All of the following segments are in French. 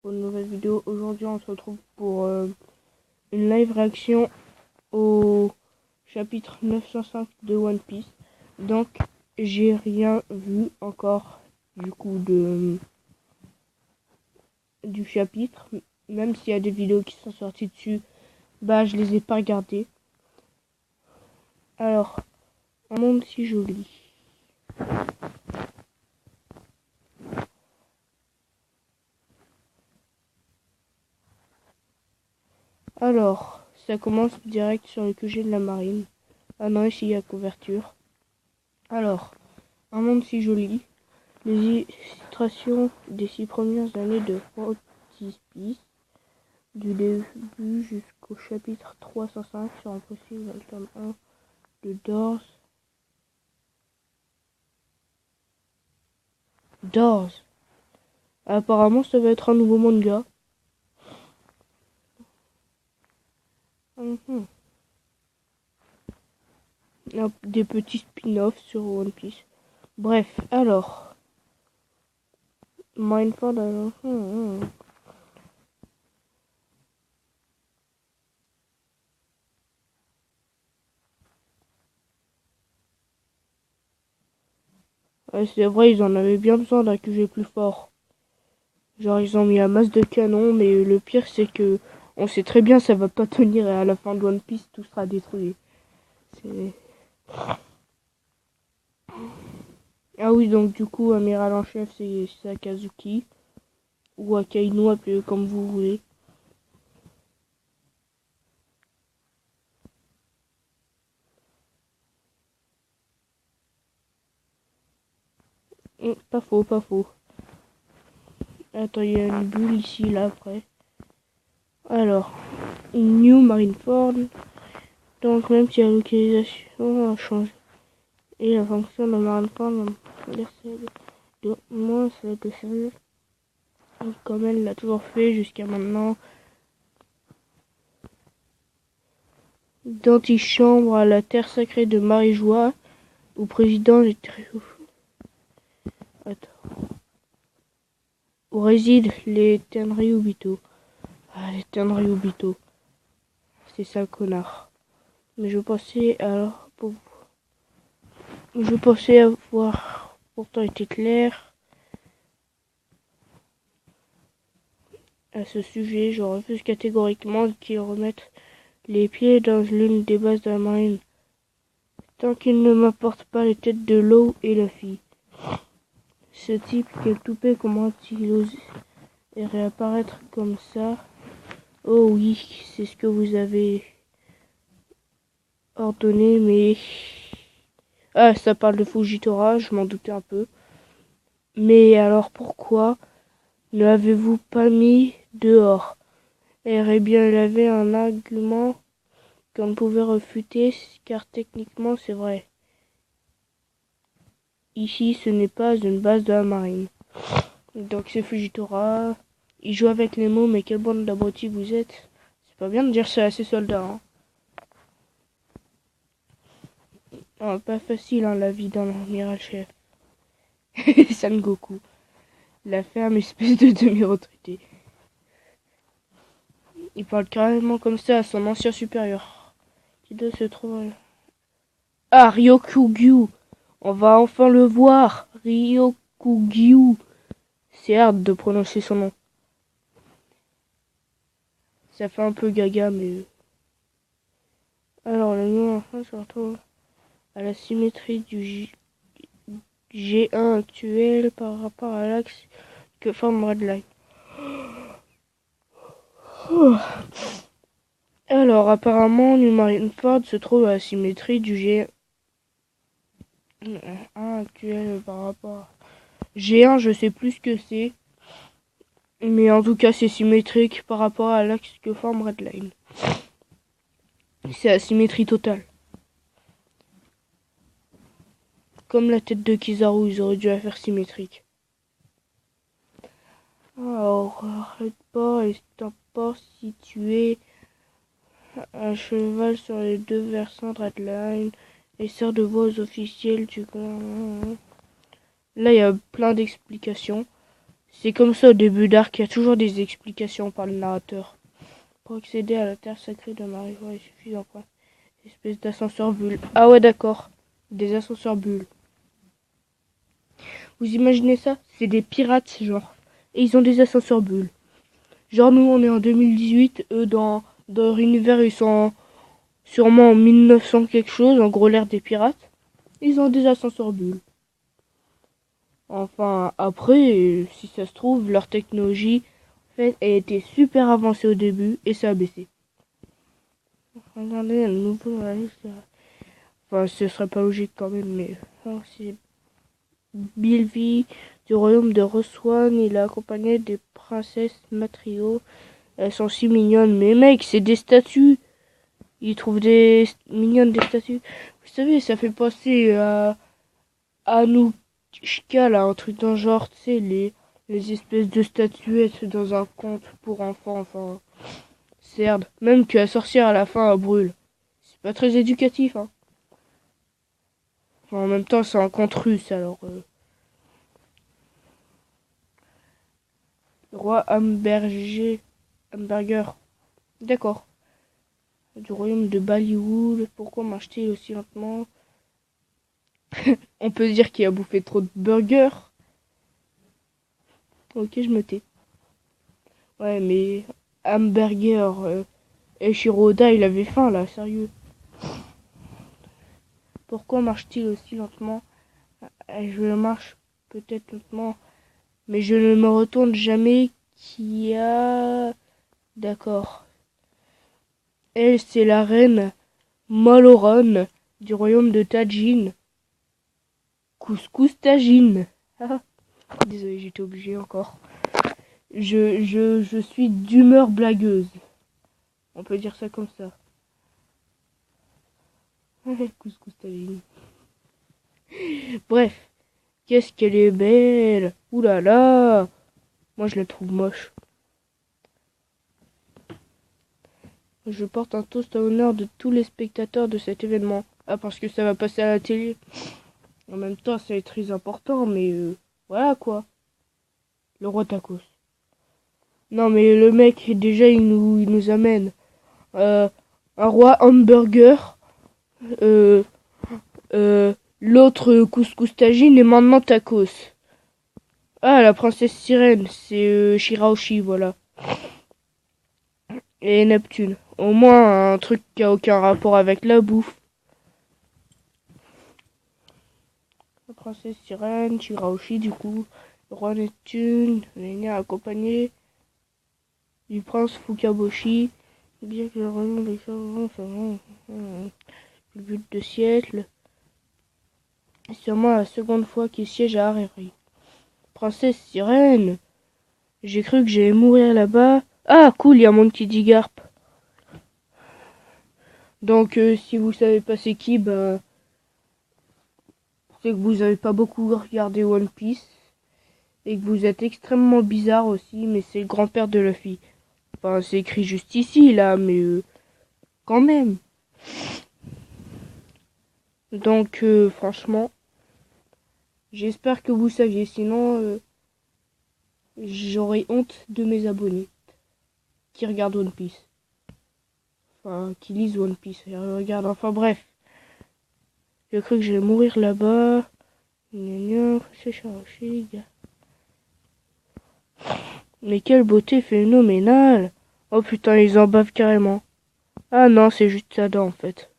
pour une nouvelle vidéo. Aujourd'hui on se retrouve pour une live réaction au chapitre 905 de One Piece. Donc j'ai rien vu encore du coup du chapitre, même s'il y a des vidéos qui sont sorties dessus, bah je les ai pas regardées. Alors, un monde si joli. Alors, ça commence direct sur le QG de la marine. Ah non, ici il y a couverture. Alors, un monde si joli. Les illustrations des 6 premières années de One Piece, du début jusqu'au chapitre 305 sur un possible dans le tome 1 de Doors. Apparemment, ça va être un nouveau manga. Des petits spin-offs sur One Piece. Bref, alors. Mindford, alors. Ouais, c'est vrai, ils en avaient bien besoin d'un QG plus fort. Genre, ils ont mis un masse de canon, mais le pire, c'est que on sait très bien ça va pas tenir et à la fin de One Piece, tout sera détruit. Ah oui, donc du coup, amiral en chef, c'est Sakazuki. Ou Akainu, appelez-le comme vous voulez. Pas faux, pas faux. Attends, il y a une bulle ici, là, après. Alors, New Marineford. Donc, même si la localisation a changé et la fonction de Marineford de moins celle de service, comme elle l'a toujours fait jusqu'à maintenant. D'antichambre à la terre sacrée de Marie-Joie, au président des où résident les Tenryubito. Ah, les Tenryubito. C'est ça le connard. Mais je pensais avoir pourtant été clair à ce sujet. Je refuse catégoriquement qu'ils remettent les pieds dans l'une des bases de la marine tant qu'ils ne m'apportent pas les têtes de Law et Luffy. Ce type, quel toupet, comment-il ose réapparaître comme ça? Oh oui, c'est ce que vous avez ordonné, mais... Ah, ça parle de Fujitora, je m'en doutais un peu. Mais alors pourquoi ne l'avez-vous pas mis dehors? Eh bien, il avait un argument qu'on ne pouvait refuter, car techniquement c'est vrai. Ici, ce n'est pas une base de la marine. Donc c'est Fujitora. Il joue avec les mots, mais quelle bande d'abrutis vous êtes. C'est pas bien de dire ça à ses soldats, hein. Ah, pas facile, hein, la vie d'un amiral-chef. San Goku. La ferme espèce de demi-retraité. Il parle carrément comme ça à son ancien supérieur. Qui doit se trouver... Ah, Ryokugyu. On va enfin le voir. Ryokugyu. C'est hard de prononcer son nom. Ça fait un peu gaga, mais... Alors, le nom enfin se retrouve à la symétrie du G1 actuel par rapport à l'axe que forme Redline. Alors, apparemment, New Marineford se trouve à la symétrie du G1 actuel par rapport à... G1, je sais plus ce que c'est. Mais en tout cas, c'est symétrique par rapport à l'axe que forme Redline. C'est la symétrie totale. Comme la tête de Kizaru, ils auraient dû la faire symétrique. Alors, Redport est un port situé à cheval sur les deux versants de Redline et sert de voie aux officiels du... Là, il y a plein d'explications. C'est comme ça au début d'arc, il y a toujours des explications par le narrateur. Pour accéder à la terre sacrée de Marie-Voie, il suffit d'emprunter une espèce d'ascenseur bulle. Ah ouais, d'accord. Des ascenseurs bulles. Vous imaginez ça? C'est des pirates, genre. Et ils ont des ascenseurs bulles. Genre, nous, on est en 2018. Eux, dans leur univers, ils sont sûrement en 1900 quelque chose. En gros, l'ère des pirates. Ils ont des ascenseurs bulles. Enfin, après, si ça se trouve, leur technologie, en fait, a été super avancée au début. Et ça a baissé. Regardez, le nouveau... Enfin, ce serait pas logique quand même, mais... Oh, c'est Bylvie du royaume de Roswan. Il est accompagné des princesses Matrio. Elles sont si mignonnes. Mais mec, c'est des statues. Il trouve des mignonnes des statues. Vous savez, ça fait penser à Anouchka, là, un truc dans le genre, tu sais, les espèces de statuettes dans un conte pour enfants, enfin, certes. Même que la sorcière à la fin, elle brûle. C'est pas très éducatif, hein. Enfin, en même temps, c'est un conte russe, alors... Roi Hamburger. D'accord. Du royaume de Bollywood. Pourquoi marche-t-il aussi lentement? On peut dire qu'il a bouffé trop de burgers. Ok, je me tais. Ouais, mais hamburger. Et Shiroda, il avait faim là, sérieux. Pourquoi marche-t-il aussi lentement? Je marche peut-être lentement, mais je ne me retourne jamais. Qui a... D'accord. Elle, c'est la reine Maloron du royaume de Tajin. Couscous Tajin. Ah, désolé, j'étais obligé encore. Je suis d'humeur blagueuse. On peut dire ça comme ça. Couscous Tajin. Bref. Qu'est-ce qu'elle est belle. Ouh là là. Moi, je la trouve moche. Je porte un toast à l'honneur de tous les spectateurs de cet événement. Ah, parce que ça va passer à la télé. En même temps, ça va être très important, mais voilà quoi. Le roi tacos. Non, mais le mec, déjà, il nous amène un roi hamburger, euh, l'autre couscous tagine et maintenant tacos. Ah, la princesse sirène, c'est Shiraoshi, voilà. Et Neptune. Au moins un truc qui a aucun rapport avec la bouffe. La princesse sirène, Shiraoshi du coup, le roi Neptune, les accompagné du prince Fukaboshi. Bien que le royaume des savants, le but de siècle. C'est sûrement la seconde fois qu'il siège à Hariri. Princesse sirène, j'ai cru que j'allais mourir là-bas. Ah, cool, il y a mon petit Digarp. Donc, si vous savez pas c'est qui, bah, c'est que vous avez pas beaucoup regardé One Piece. Et que vous êtes extrêmement bizarre aussi, mais c'est le grand-père de Luffy. Enfin, c'est écrit juste ici, là, mais quand même. Donc, franchement, j'espère que vous saviez. Sinon, j'aurais honte de mes abonnés qui regardent One Piece. Enfin, qui lisent One Piece et regardent. Enfin, bref. J'ai cru que j'allais mourir là-bas. C'est Shirahoshi. Mais quelle beauté phénoménale! Oh putain, ils en bavent carrément. Ah non, c'est juste Sada en fait.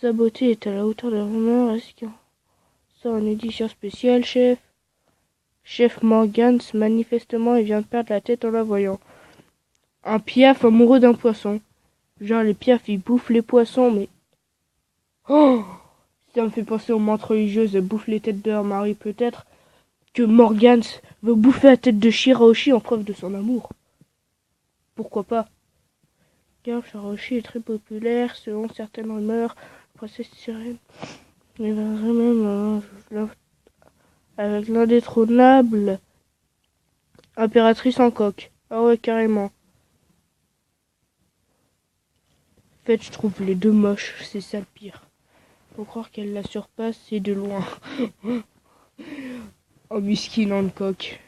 Sa beauté est à la hauteur de l'honneur. Est-ce qu'il y a ça en édition spéciale, chef? Chef Morgans, manifestement, il vient de perdre la tête en la voyant. Un piaf amoureux d'un poisson. Genre, les piafs, ils bouffent les poissons, mais... Oh! Ça me fait penser aux mantes religieuses, bouffe les têtes de leur mari, peut-être que Morgans veut bouffer la tête de Shirahoshi en preuve de son amour. Pourquoi pas? Car Shirahoshi est très populaire, selon certaines rumeurs. La princesse sirène est même avec l'indétrônable impératrice en coque. Ah ouais, carrément. En fait, je trouve les deux moches, c'est ça le pire. Faut croire qu'elle la surpasse et de loin. Oh, Miskin Hancock.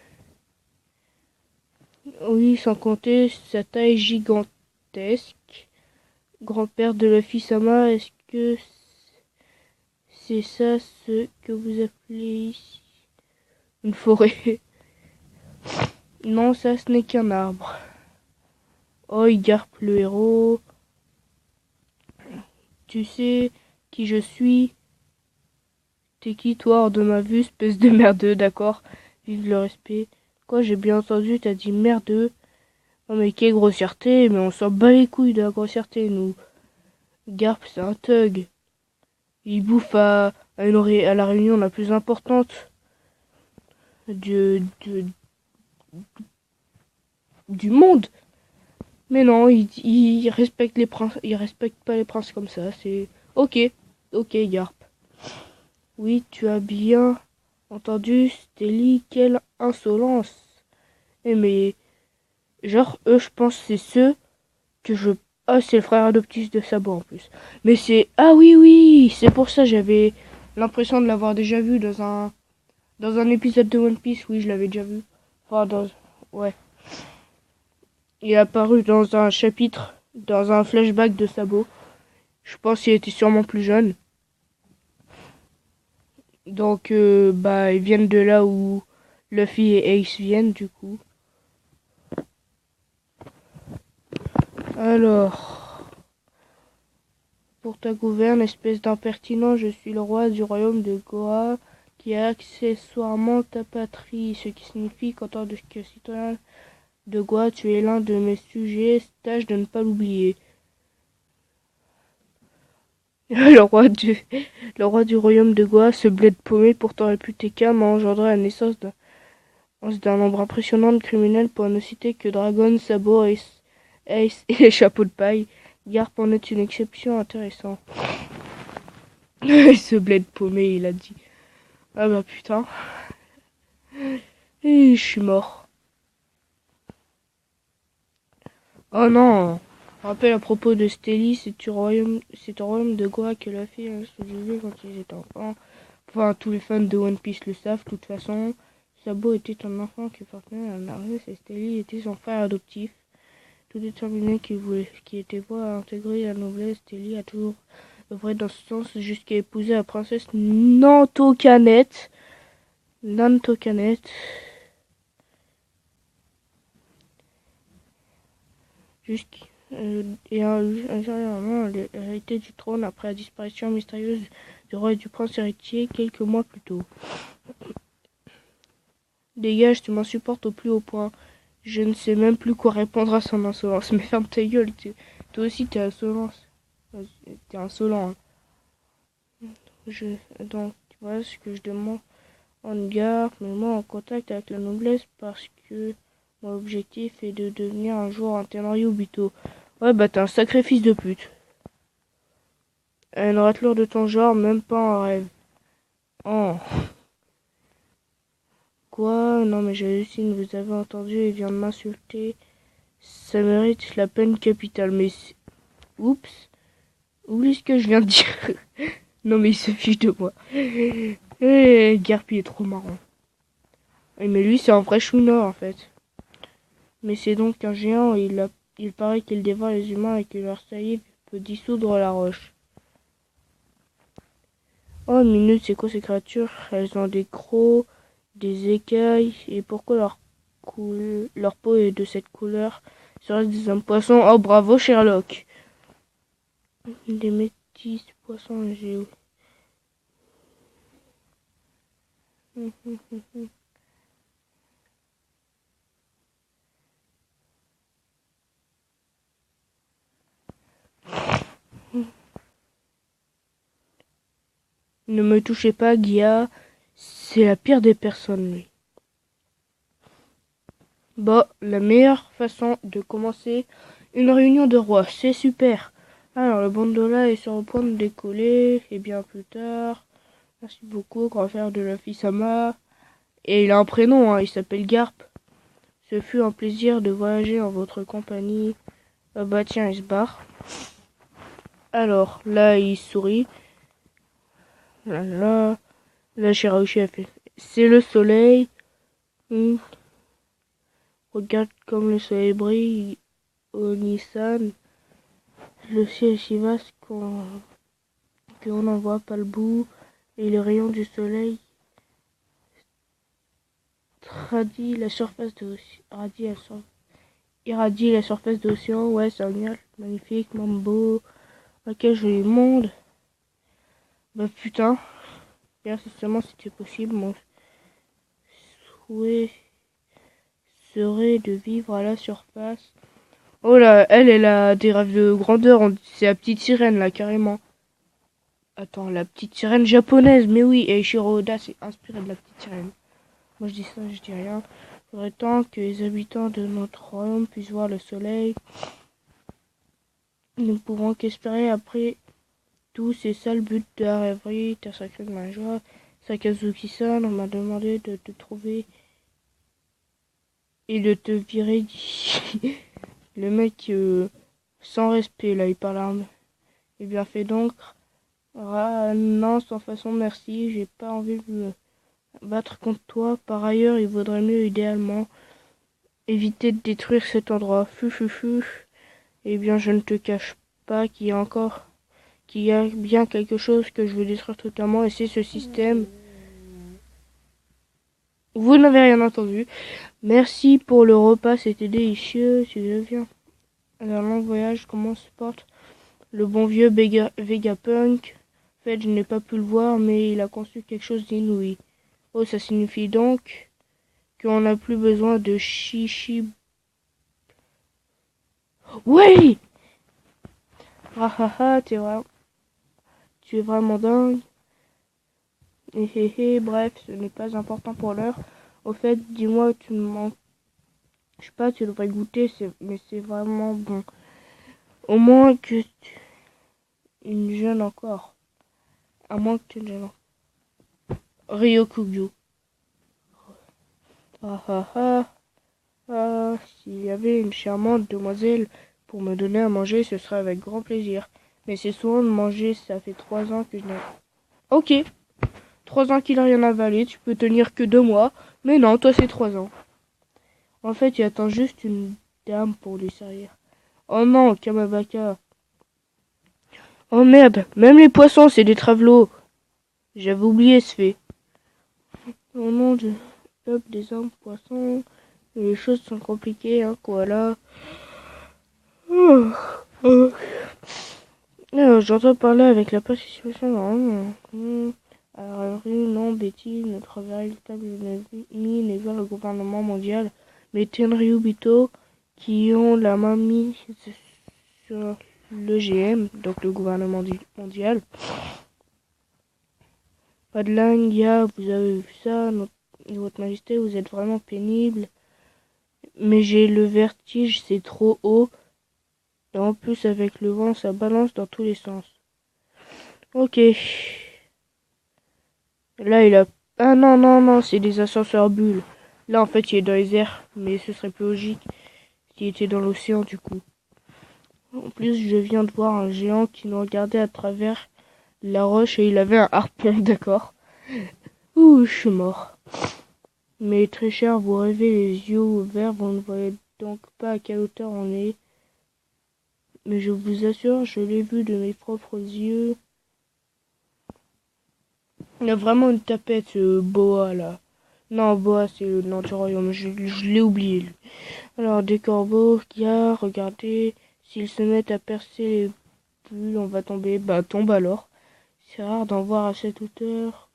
Oui, sans compter sa taille gigantesque. Grand-père de Luffy Sama, est-ce que c'est ça ce que vous appelez ici une forêt? Non, ça ce n'est qu'un arbre. Oh, Garp le héros. Tu sais qui je suis? T'es qui toi hors de ma vue, espèce de merdeux, d'accord? Vive le respect. Quoi, j'ai bien entendu, t'as dit merdeux? Oh mais quelle grossièreté, mais on s'en bat les couilles de la grossièreté, nous. Garp, c'est un thug. Il bouffe à la réunion la plus importante du, du, du monde. Mais non, il respecte les princes, il respecte pas les princes comme ça, c'est... Ok, ok, Garp. Oui, tu as bien entendu, Stelly, quelle insolence. Eh mais, genre, eux, je pense c'est ceux que je... Ah, c'est le frère adoptif de Sabo en plus. Mais c'est... Ah oui, oui, c'est pour ça j'avais l'impression de l'avoir déjà vu dans un épisode de One Piece. Oui, je l'avais déjà vu. Enfin, dans... Ouais. Il est apparu dans un chapitre, dans un flashback de Sabo. Je pense qu'il était sûrement plus jeune. Donc, bah, ils viennent de là où Luffy et Ace viennent, du coup. Alors, pour ta gouverne, espèce d'impertinent, je suis le roi du royaume de Goa, qui est accessoirement ta patrie, ce qui signifie qu'en tant que citoyen de Goa, tu es l'un de mes sujets, tâche de ne pas l'oublier. Le roi du royaume de Goa, ce bled paumé pourtant réputé calme, a engendré la naissance d'un nombre impressionnant de criminels pour ne citer que Dragon, Sabo, Ace et les chapeaux de paille. Garp en est une exception intéressante. Ce bled paumé, il a dit. Ah bah putain. Et je suis mort. Oh non. Rappel à propos de Stelly, c'est au royaume de Goa que la fille a subjugué quand ils étaient enfants. Enfin, tous les fans de One Piece le savent, de toute façon. Sabo était un enfant qui appartenait à la noblesse et Stelly était son frère adoptif. Tout déterminé qui était voie à intégrer la noblesse, Stelly a toujours œuvré dans ce sens jusqu'à épouser la princesse Nantokanet. Nantokanet. Et intérieurement l'hérité du trône après la disparition mystérieuse du roi et du prince héritier quelques mois plus tôt. Dégage, tu m'insupportes au plus haut point. Je ne sais même plus quoi répondre à son insolence. Mais ferme ta gueule, toi aussi t'es insolence. T'es insolent. Hein. Donc, voilà ce que je demande en garde, mets-moi en contact avec la noblesse parce que mon objectif est de devenir un jour un Tenryubito. Ouais, bah t'es un sacré fils de pute. Une ratelure de ton genre, même pas en rêve. Oh. Quoi? Non mais j'hallucine, vous avez entendu, il vient de m'insulter. Ça mérite la peine capitale, mais... Oups. Oublie ce que je viens de dire. Non mais il se fiche de moi. Garpi est trop marrant. Mais lui c'est un vrai chouinard en fait. Mais c'est donc un géant et il paraît qu'il dévore les humains et que leur salive peut dissoudre la roche. Oh minute, c'est quoi ces créatures? Elles ont des crocs, des écailles, et pourquoi leur peau est de cette couleur? Serait-ce des hommes poissons? Oh bravo Sherlock! Des métis poissons géo. Ne me touchez pas, Guilla. C'est la pire des personnes, lui. Bah, la meilleure façon de commencer une réunion de rois, c'est super. Alors, le bandola est sur le point de décoller, et bien plus tard. Merci beaucoup, grand frère de Luffy Sama. Et il a un prénom, hein, il s'appelle Garp. Ce fut un plaisir de voyager en votre compagnie. Ah bah tiens, il se barre. Alors, là, il sourit. Là, Shirahoshi a fait. C'est le soleil. Regarde comme le soleil brille au Nissan. Le ciel est si vaste qu'on n'en voit pas le bout. Et les rayons du soleil irradient la surface de l'océan. Ouais, c'est génial, magnifique, mambo. Ok, joli monde. Bah putain, bien c'est seulement si c'est possible, mon souhait serait de vivre à la surface. Oh là, elle a des rêves de grandeur. C'est la petite sirène là, carrément. Attends, la petite sirène japonaise, mais oui, et Eiichiro Oda s'est inspiré de la petite sirène. Moi je dis ça, je dis rien. Il faudrait tant que les habitants de notre royaume puissent voir le soleil. Nous ne pouvons qu'espérer après tout c'est ça le but de la rêverie, ta sacrée de ma joie. Sakazuki-san, on m'a demandé de te trouver et de te virer d'ici. Le mec, sans respect, là, il parle. Eh bien, fait donc. Ah, non, sans façon, merci. J'ai pas envie de me battre contre toi. Par ailleurs, il vaudrait mieux, idéalement, éviter de détruire cet endroit. Eh bien, je ne te cache pas qu'il y a bien quelque chose que je veux détruire totalement, et c'est ce système. Vous n'avez rien entendu. Merci pour le repas, c'était délicieux. Tu veux bien. Alors, long voyage, comment se porte le bon vieux Vegapunk? En fait, je n'ai pas pu le voir, mais il a conçu quelque chose d'inouï. Oh, ça signifie donc qu'on n'a plus besoin de chichi. Oui! Ah ah ah, tu es vraiment dingue. Bref, ce n'est pas important pour l'heure. Au fait, dis-moi, tu me manques. Je sais pas, tu devrais goûter, mais c'est vraiment bon. Au moins que une jeune encore. À moins que tu ne jeune. Ryokugyo. Ah ah ah. Ah, s'il y avait une charmante demoiselle pour me donner à manger, ce serait avec grand plaisir. Mais c'est souvent de manger, ça fait 3 ans que je n'ai... Ok, 3 ans qu'il a rien avalé, tu peux tenir que 2 mois. Mais non, toi c'est 3 ans. En fait, il attend juste une dame pour lui servir. Oh non, Kamabaka. Oh merde, même les poissons, c'est des travelots. J'avais oublié ce fait. Au nom de peuple des hommes poissons, les choses sont compliquées, hein, koala. J'entends parler avec la participation. À la rue, non, Betty, notre véritable ennemi n'est pas le gouvernement mondial, mais Tenryubito, qui ont la main mise sur le GM, donc le gouvernement mondial. Padlanga, vous avez vu ça, votre majesté, vous êtes vraiment pénible. Mais j'ai le vertige, c'est trop haut. Et en plus, avec le vent, ça balance dans tous les sens. Ok. Là, il a... Ah non, non, non, c'est des ascenseurs bulles. Là, en fait, il est dans les airs. Mais ce serait plus logique s'il était dans l'océan, du coup. En plus, je viens de voir un géant qui nous regardait à travers la roche et il avait un harpon, d'accord. Ouh, je suis mort. Mais très cher, vous rêvez les yeux ouverts, vous ne voyez donc pas à quelle hauteur on est. Mais je vous assure, je l'ai vu de mes propres yeux. Il y a vraiment une tapette, ce boa là. Non, boa, c'est le nom du royaume, je l'ai oublié lui. Alors, des corbeaux, regardez, s'ils se mettent à percer les bulles, on va tomber. Bah, tombe alors. C'est rare d'en voir à cette hauteur.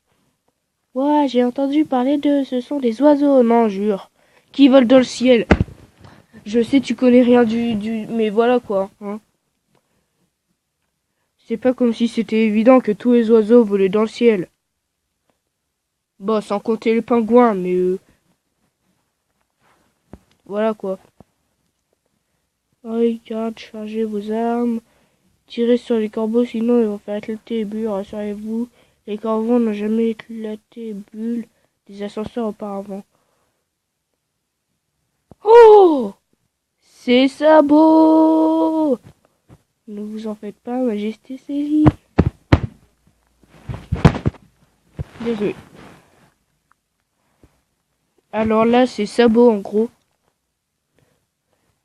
Ouais, j'ai entendu parler d'eux, ce sont des oiseaux, non, jure. Qui volent dans le ciel. Je sais, tu connais rien mais voilà quoi, hein. C'est pas comme si c'était évident que tous les oiseaux volaient dans le ciel. Bon, sans compter les pingouins, mais voilà quoi. Regarde, chargez vos armes. Tirez sur les corbeaux, sinon ils vont faire éclater les bulles, rassurez-vous. Les corbeaux n'ont jamais éclaté les bulles des ascenseurs auparavant. Oh! C'est ça beau! Ne vous en faites pas, Majesté Célie. Désolé. Alors là, c'est sabot en gros.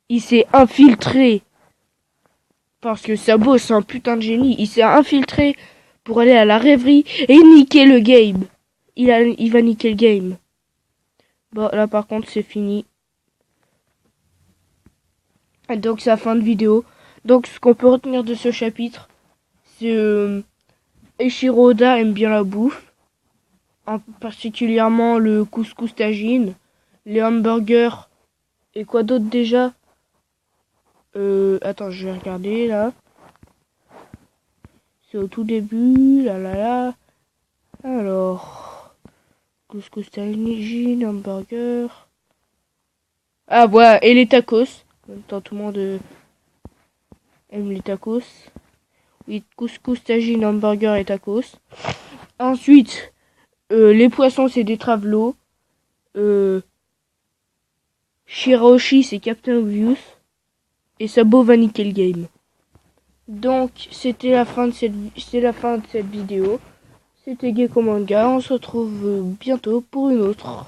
Il s'est infiltré. Parce que Sabo, c'est un putain de génie. Il s'est infiltré pour aller à la rêverie et niquer le game. Il va niquer le game. Bon, là par contre, c'est fini. Et donc, c'est la fin de vidéo. Donc, ce qu'on peut retenir de ce chapitre, c'est Eiichiro Oda aime bien la bouffe. Particulièrement le couscous tagine, les hamburgers et quoi d'autre déjà. Attends, je vais regarder là. C'est au tout début, là là là. Alors, couscous tagine, hamburger. Ah voilà, et les tacos. En même temps, tout le monde aime les tacos. Oui, couscous tagine, hamburger et tacos. Ensuite, les poissons, c'est des travelots. Shirahoshi, c'est Captain Obvious. Et Sabo va niquer le game. Donc, c'était la fin de cette vidéo. C'était Gecko Manga. On se retrouve bientôt pour une autre.